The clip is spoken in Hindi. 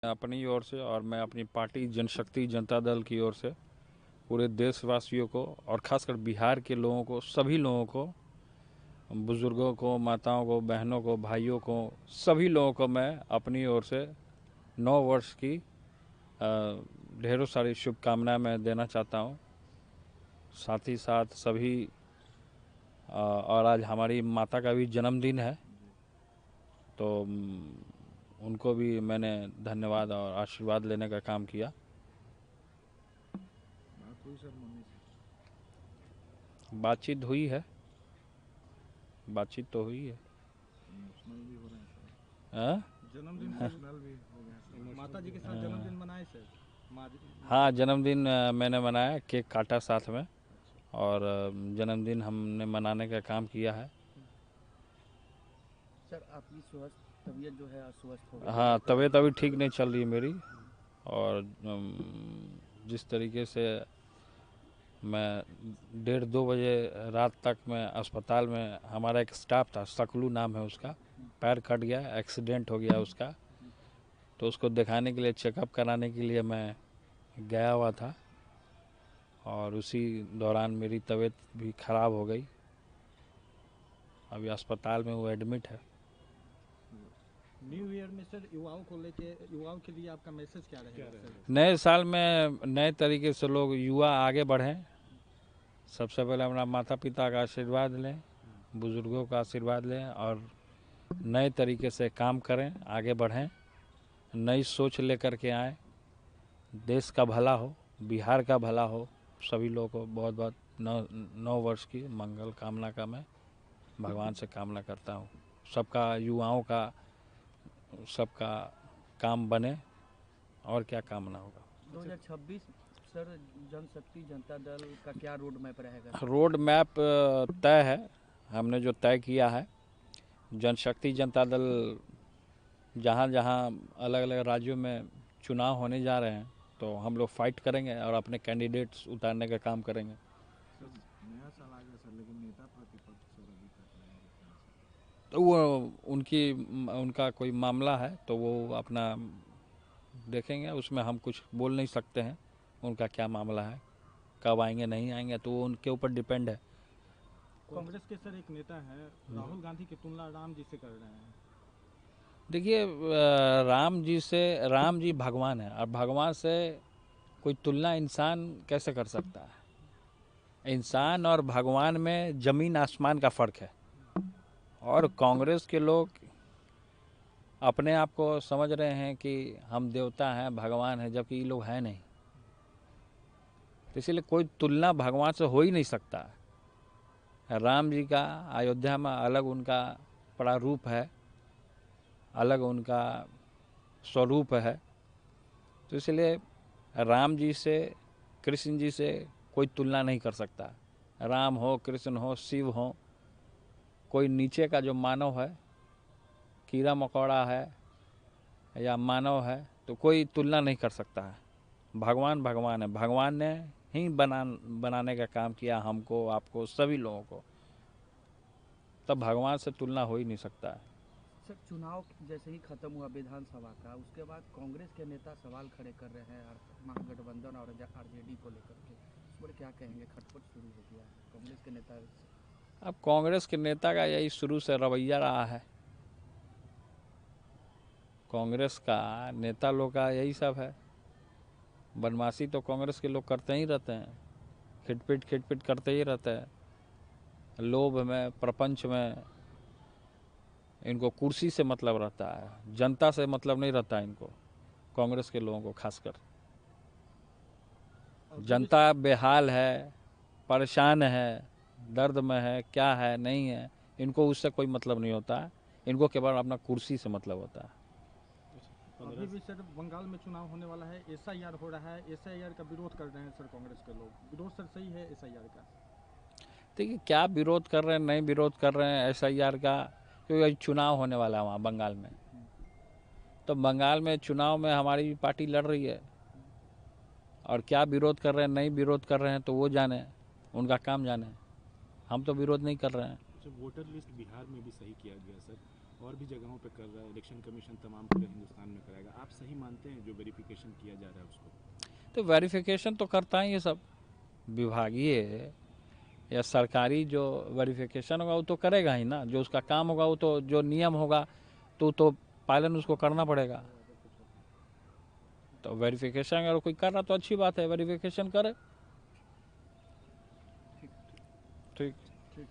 अपनी ओर से और मैं अपनी पार्टी जनशक्ति जनता दल की ओर से पूरे देशवासियों को और खासकर बिहार के लोगों को, सभी लोगों को, बुजुर्गों को, माताओं को, बहनों को, भाइयों को, सभी लोगों को मैं अपनी ओर से 9 वर्ष की ढेरों सारी शुभकामनाएं मैं देना चाहता हूं। साथ ही साथ सभी और आज हमारी माता का भी जन्मदिन है, तो उनको भी मैंने धन्यवाद और आशीर्वाद लेने का काम किया। बातचीत हुई है, बातचीत तो हुई है। जन्मदिन भी हो गया। माता जी के साथ जन्मदिन मनाए सर? हाँ, जन्मदिन मैंने मनाया, केक काटा साथ में, और जन्मदिन हमने मनाने का काम किया है। सर आपकी तबीयत जो है अस्वस्थ हो गई? हाँ, तबीयत अभी ठीक नहीं चल रही है मेरी, और जिस तरीके से मैं 1:30-2 बजे रात तक मैं अस्पताल में, हमारा एक स्टाफ था, सकलू नाम है उसका, पैर कट गया, एक्सीडेंट हो गया उसका, तो उसको दिखाने के लिए, चेकअप कराने के लिए मैं गया हुआ था, और उसी दौरान मेरी तबीयत भी ख़राब हो गई। अभी अस्पताल में वो एडमिट है। न्यू ईयर में सर युवाओं के लिए आपका मैसेज क्या रहेगा सर? नए साल में नए तरीके से लोग युवा आगे बढ़ें। सबसे पहले अपना माता पिता का आशीर्वाद लें, बुज़ुर्गों का आशीर्वाद लें, और नए तरीके से काम करें, आगे बढ़ें, नई सोच लेकर के आएँ। देश का भला हो, बिहार का भला हो। सभी लोगों को बहुत बहुत 9 वर्ष की मंगल कामना का मैं भगवान से कामना करता हूँ। सबका, युवाओं का, सबका काम बने, और क्या कामना होगा। 2026 सर जनशक्ति जनता दल का क्या रोड मैप रहेगा? रोड मैप तय है, हमने जो तय किया है। जनशक्ति जनता दल जहाँ जहाँ अलग अलग राज्यों में चुनाव होने जा रहे हैं, तो हम लोग फाइट करेंगे और अपने कैंडिडेट्स उतारने का काम करेंगे। नया साल आ गया सर, लेकिन नेता प्रतिपक्ष सर अभी तक नहीं। तो वो उनका कोई मामला है, तो वो अपना देखेंगे, उसमें हम कुछ बोल नहीं सकते हैं। उनका क्या मामला है, कब आएंगे नहीं आएंगे, तो वो उनके ऊपर डिपेंड है। कांग्रेस के सर एक नेता है, राहुल गांधी की तुलना राम जी से कर रहे हैं। देखिए, राम जी भगवान है, और भगवान से कोई तुलना इंसान कैसे कर सकता है। इंसान और भगवान में ज़मीन आसमान का फ़र्क है। और कांग्रेस के लोग अपने आप को समझ रहे हैं कि हम देवता हैं, भगवान हैं, जबकि ये लोग हैं नहीं। तो इसीलिए कोई तुलना भगवान से हो ही नहीं सकता। राम जी का अयोध्या में अलग उनका बड़ा रूप है, अलग उनका स्वरूप है, तो इसलिए राम जी से, कृष्ण जी से कोई तुलना नहीं कर सकता। राम हो, कृष्ण हो, शिव हो, कोई नीचे का जो मानव है, कीड़ा मकोड़ा है या मानव है, तो कोई तुलना नहीं कर सकता है। भगवान भगवान है, भगवान ने ही बनाने का काम किया, हमको, आपको, सभी लोगों को, तब भगवान से तुलना हो ही नहीं सकता है। सर चुनाव जैसे ही खत्म हुआ विधानसभा का, उसके बाद कांग्रेस के नेता सवाल खड़े कर रहे हैं महागठबंधन और आरजेडी को लेकर के, इस पर क्या कहेंगे? खटपट शुरू हो गया है कांग्रेस के नेता। अब कांग्रेस के नेता का यही शुरू से रवैया रहा है। कांग्रेस का नेता लोग का यही सब है। बदमाशी तो कांग्रेस के लोग करते ही रहते हैं, खिटपिट करते ही रहते हैं। लोभ में, प्रपंच में इनको कुर्सी से मतलब रहता है, जनता से मतलब नहीं रहता इनको, कांग्रेस के लोगों को खासकर। जनता बेहाल है, परेशान है, दर्द में है, क्या है नहीं है, इनको उससे कोई मतलब नहीं होता। इनको केवल अपना कुर्सी से मतलब होता है। अभी भी सर बंगाल में चुनाव होने वाला है, एसआईआर हो रहा है, एसआईआर का विरोध कर रहे हैं सर कांग्रेस के लोग। विरोध सर सही है एसआईआर का? देखिए, क्या विरोध कर रहे हैं, नहीं विरोध कर रहे हैं एसआईआर का, क्योंकि चुनाव होने वाला है वहाँ बंगाल में। तो बंगाल में चुनाव में हमारी पार्टी लड़ रही है, और क्या विरोध कर रहे हैं, नहीं विरोध कर रहे हैं, तो वो जाने, उनका काम जाने। हम तो विरोध नहीं कर रहे हैं। वोटर लिस्ट बिहार में भी सही किया गया सर, और भी जगहों पे कर रहा है, इलेक्शन कमीशन तमाम पूरे हिंदुस्तान में कराएगा। आप सही मानते हैं जो वेरिफिकेशन किया जा रहा है उसको? तो वेरिफिकेशन तो करता है ये सब विभागीय या सरकारी, जो वेरिफिकेशन होगा वो तो करेगा ही ना, जो उसका काम होगा वो तो, जो नियम होगा तो पालन उसको करना पड़ेगा। तो वेरिफिकेशन अगर कोई कर रहा तो अच्छी बात है, वेरिफिकेशन करे। ठीक।